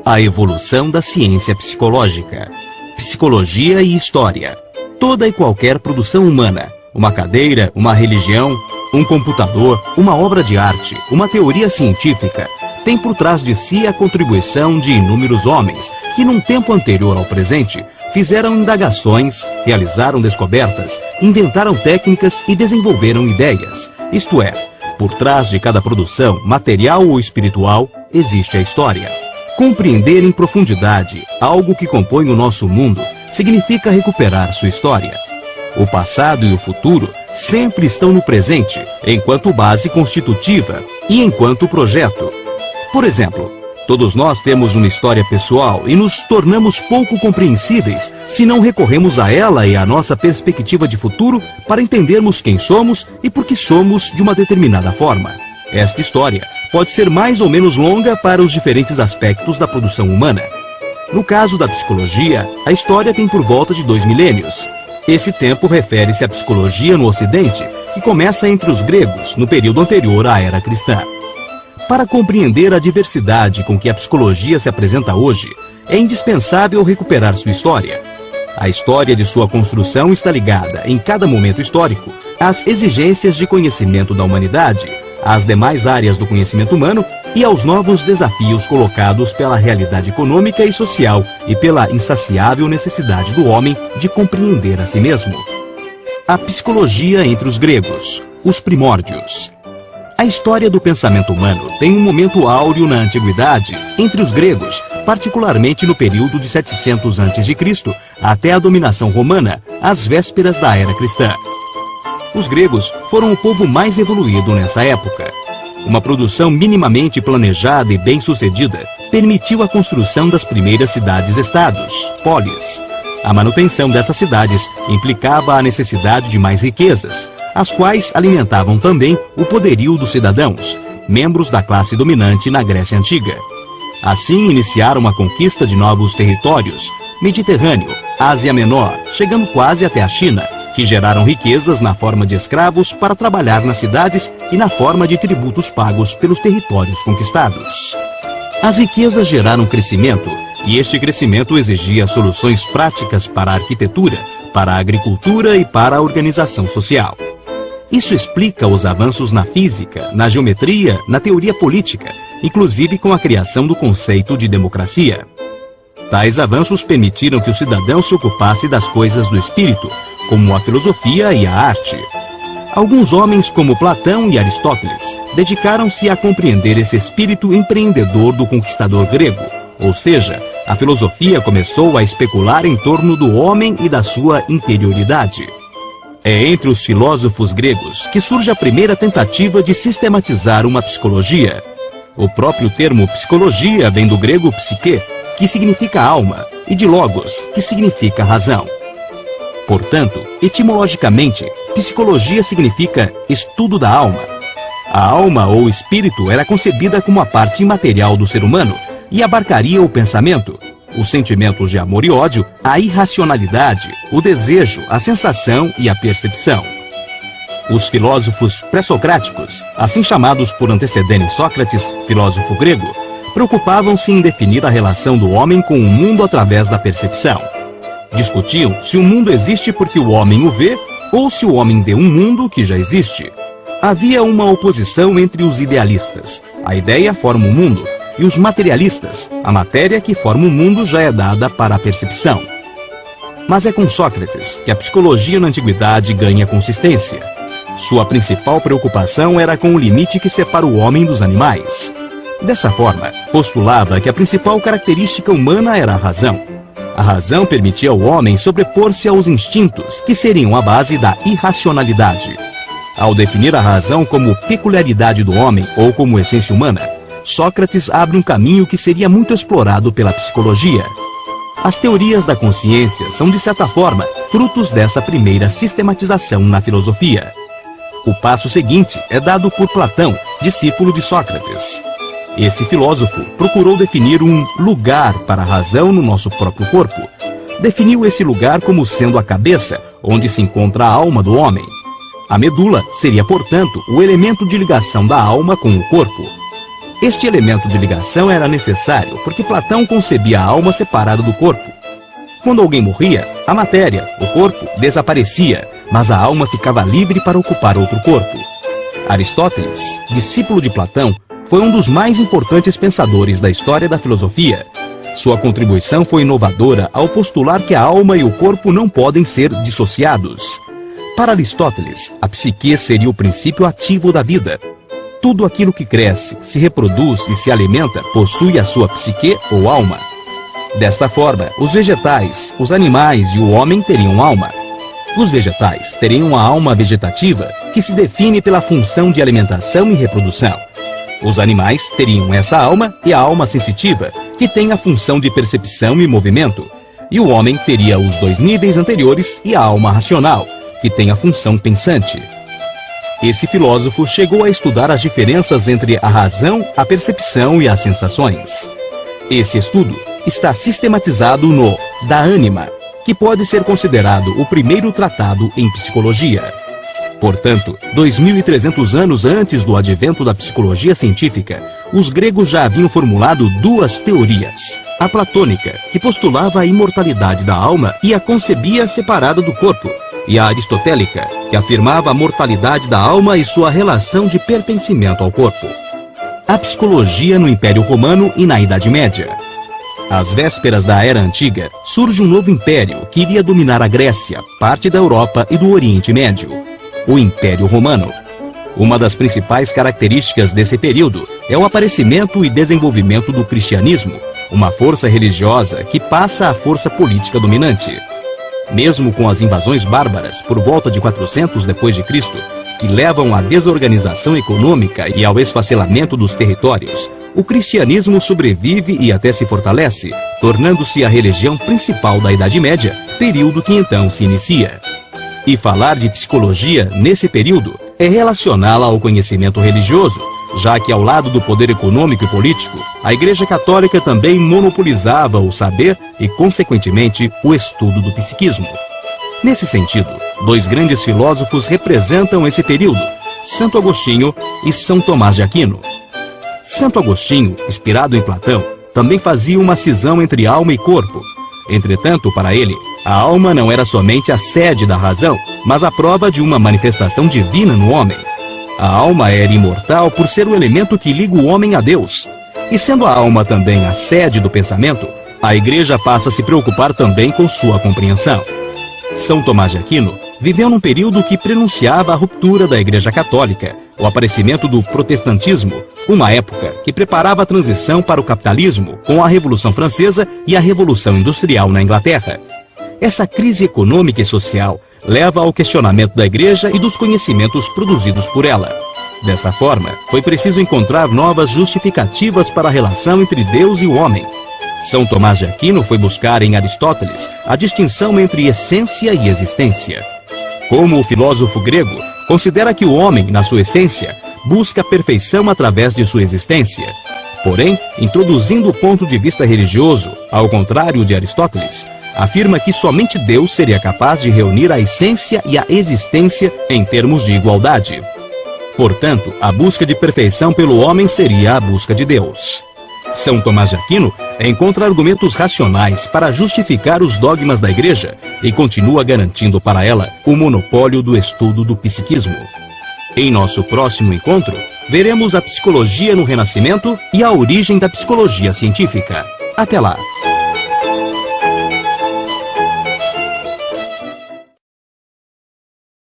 A evolução da ciência psicológica. Psicologia e história. Toda e qualquer produção humana, uma cadeira, uma religião, um computador, uma obra de arte, uma teoria científica, tem por trás de si a contribuição de inúmeros homens que, num tempo anterior ao presente, fizeram indagações, realizaram descobertas, inventaram técnicas e desenvolveram ideias. Isto é, por trás de cada produção, material ou espiritual, existe a história. Compreender em profundidade algo que compõe o nosso mundo significa recuperar sua história. O passado e o futuro sempre estão no presente, enquanto base constitutiva e enquanto projeto. Por exemplo, todos nós temos uma história pessoal e nos tornamos pouco compreensíveis se não recorremos a ela e à nossa perspectiva de futuro para entendermos quem somos e por que somos de uma determinada forma. Esta história pode ser mais ou menos longa para os diferentes aspectos da produção humana. No caso da psicologia, a história tem por volta de 2 milênios. Esse tempo refere-se à psicologia no Ocidente, que começa entre os gregos, no período anterior à era cristã. Para compreender a diversidade com que a psicologia se apresenta hoje, é indispensável recuperar sua história. A história de sua construção está ligada, em cada momento histórico, às exigências de conhecimento da humanidade, às demais áreas do conhecimento humano e aos novos desafios colocados pela realidade econômica e social e pela insaciável necessidade do homem de compreender a si mesmo. A psicologia entre os gregos, os primórdios. A história do pensamento humano tem um momento áureo na antiguidade, entre os gregos, particularmente no período de 700 a.C. até a dominação romana, às vésperas da era cristã. Os gregos foram o povo mais evoluído nessa época. Uma produção minimamente planejada e bem-sucedida permitiu a construção das primeiras cidades-estados, polis. A manutenção dessas cidades implicava a necessidade de mais riquezas, as quais alimentavam também o poderio dos cidadãos, membros da classe dominante na Grécia Antiga. Assim iniciaram a conquista de novos territórios, Mediterrâneo, Ásia Menor, chegando quase até a China, que geraram riquezas na forma de escravos para trabalhar nas cidades e na forma de tributos pagos pelos territórios conquistados. As riquezas geraram crescimento, e este crescimento exigia soluções práticas para a arquitetura, para a agricultura e para a organização social. Isso explica os avanços na física, na geometria, na teoria política, inclusive com a criação do conceito de democracia. Tais avanços permitiram que o cidadão se ocupasse das coisas do espírito, como a filosofia e a arte. Alguns homens, como Platão e Aristóteles, dedicaram-se a compreender esse espírito empreendedor do conquistador grego, ou seja, a filosofia começou a especular em torno do homem e da sua interioridade. É entre os filósofos gregos que surge a primeira tentativa de sistematizar uma psicologia. O próprio termo psicologia vem do grego psique, que significa alma, e de logos, que significa razão. Portanto, etimologicamente, psicologia significa estudo da alma. A alma ou espírito era concebida como a parte imaterial do ser humano e abarcaria o pensamento, os sentimentos de amor e ódio, a irracionalidade, o desejo, a sensação e a percepção. Os filósofos pré-socráticos, assim chamados por antecederem Sócrates, filósofo grego, preocupavam-se em definir a relação do homem com o mundo através da percepção. Discutiam se o mundo existe porque o homem o vê ou se o homem vê um mundo que já existe. Havia uma oposição entre os idealistas, a ideia forma o mundo, e os materialistas, a matéria que forma o mundo já é dada para a percepção. Mas é com Sócrates que a psicologia na antiguidade ganha consistência. Sua principal preocupação era com o limite que separa o homem dos animais. Dessa forma, postulava que a principal característica humana era a razão. A razão permitia ao homem sobrepor-se aos instintos, que seriam a base da irracionalidade. Ao definir a razão como peculiaridade do homem ou como essência humana, Sócrates abre um caminho que seria muito explorado pela psicologia. As teorias da consciência são, de certa forma, frutos dessa primeira sistematização na filosofia. O passo seguinte é dado por Platão, discípulo de Sócrates. Esse filósofo procurou definir um lugar para a razão no nosso próprio corpo. Definiu esse lugar como sendo a cabeça, onde se encontra a alma do homem. A medula seria, portanto, o elemento de ligação da alma com o corpo. Este elemento de ligação era necessário porque Platão concebia a alma separada do corpo. Quando alguém morria, a matéria, o corpo, desaparecia, mas a alma ficava livre para ocupar outro corpo. Aristóteles, discípulo de Platão, foi um dos mais importantes pensadores da história da filosofia. Sua contribuição foi inovadora ao postular que a alma e o corpo não podem ser dissociados. Para Aristóteles, a psique seria o princípio ativo da vida. Tudo aquilo que cresce, se reproduz e se alimenta possui a sua psique ou alma. Desta forma, os vegetais, os animais e o homem teriam alma. Os vegetais teriam uma alma vegetativa, que se define pela função de alimentação e reprodução. Os animais teriam essa alma e a alma sensitiva, que tem a função de percepção e movimento. E o homem teria os dois níveis anteriores e a alma racional, que tem a função pensante. Esse filósofo chegou a estudar as diferenças entre a razão, a percepção e as sensações. Esse estudo está sistematizado no Da Anima, que pode ser considerado o primeiro tratado em psicologia. Portanto, 2.300 anos antes do advento da psicologia científica, os gregos já haviam formulado duas teorias. A platônica, que postulava a imortalidade da alma e a concebia separada do corpo, e a aristotélica, que afirmava a mortalidade da alma e sua relação de pertencimento ao corpo. A psicologia no Império Romano e na Idade Média. Às vésperas da Era Antiga, surge um novo império que iria dominar a Grécia, parte da Europa e do Oriente Médio: o Império Romano. Uma das principais características desse período é o aparecimento e desenvolvimento do cristianismo, uma força religiosa que passa à força política dominante. Mesmo com as invasões bárbaras por volta de 400 d.C., que levam à desorganização econômica e ao esfacelamento dos territórios, o cristianismo sobrevive e até se fortalece, tornando-se a religião principal da Idade Média, período que então se inicia. E falar de psicologia nesse período é relacioná-la ao conhecimento religioso, já que ao lado do poder econômico e político, a Igreja Católica também monopolizava o saber e, consequentemente, o estudo do psiquismo. Nesse sentido, dois grandes filósofos representam esse período: Santo Agostinho e São Tomás de Aquino. Santo Agostinho, inspirado em Platão, também fazia uma cisão entre alma e corpo. Entretanto, para ele, a alma não era somente a sede da razão, mas a prova de uma manifestação divina no homem. A alma era imortal por ser o elemento que liga o homem a Deus. E sendo a alma também a sede do pensamento, a Igreja passa a se preocupar também com sua compreensão. São Tomás de Aquino viveu num período que prenunciava a ruptura da Igreja Católica, o aparecimento do protestantismo, uma época que preparava a transição para o capitalismo com a Revolução Francesa e a Revolução Industrial na Inglaterra. Essa crise econômica e social leva ao questionamento da Igreja e dos conhecimentos produzidos por ela. Dessa forma, foi preciso encontrar novas justificativas para a relação entre Deus e o homem. São Tomás de Aquino foi buscar em Aristóteles a distinção entre essência e existência. Como o filósofo grego, considera que o homem, na sua essência, busca a perfeição através de sua existência. Porém, introduzindo o ponto de vista religioso, ao contrário de Aristóteles, afirma que somente Deus seria capaz de reunir a essência e a existência em termos de igualdade. Portanto, a busca de perfeição pelo homem seria a busca de Deus. São Tomás de Aquino encontra argumentos racionais para justificar os dogmas da Igreja e continua garantindo para ela o monopólio do estudo do psiquismo. Em nosso próximo encontro, veremos a psicologia no Renascimento e a origem da psicologia científica. Até lá!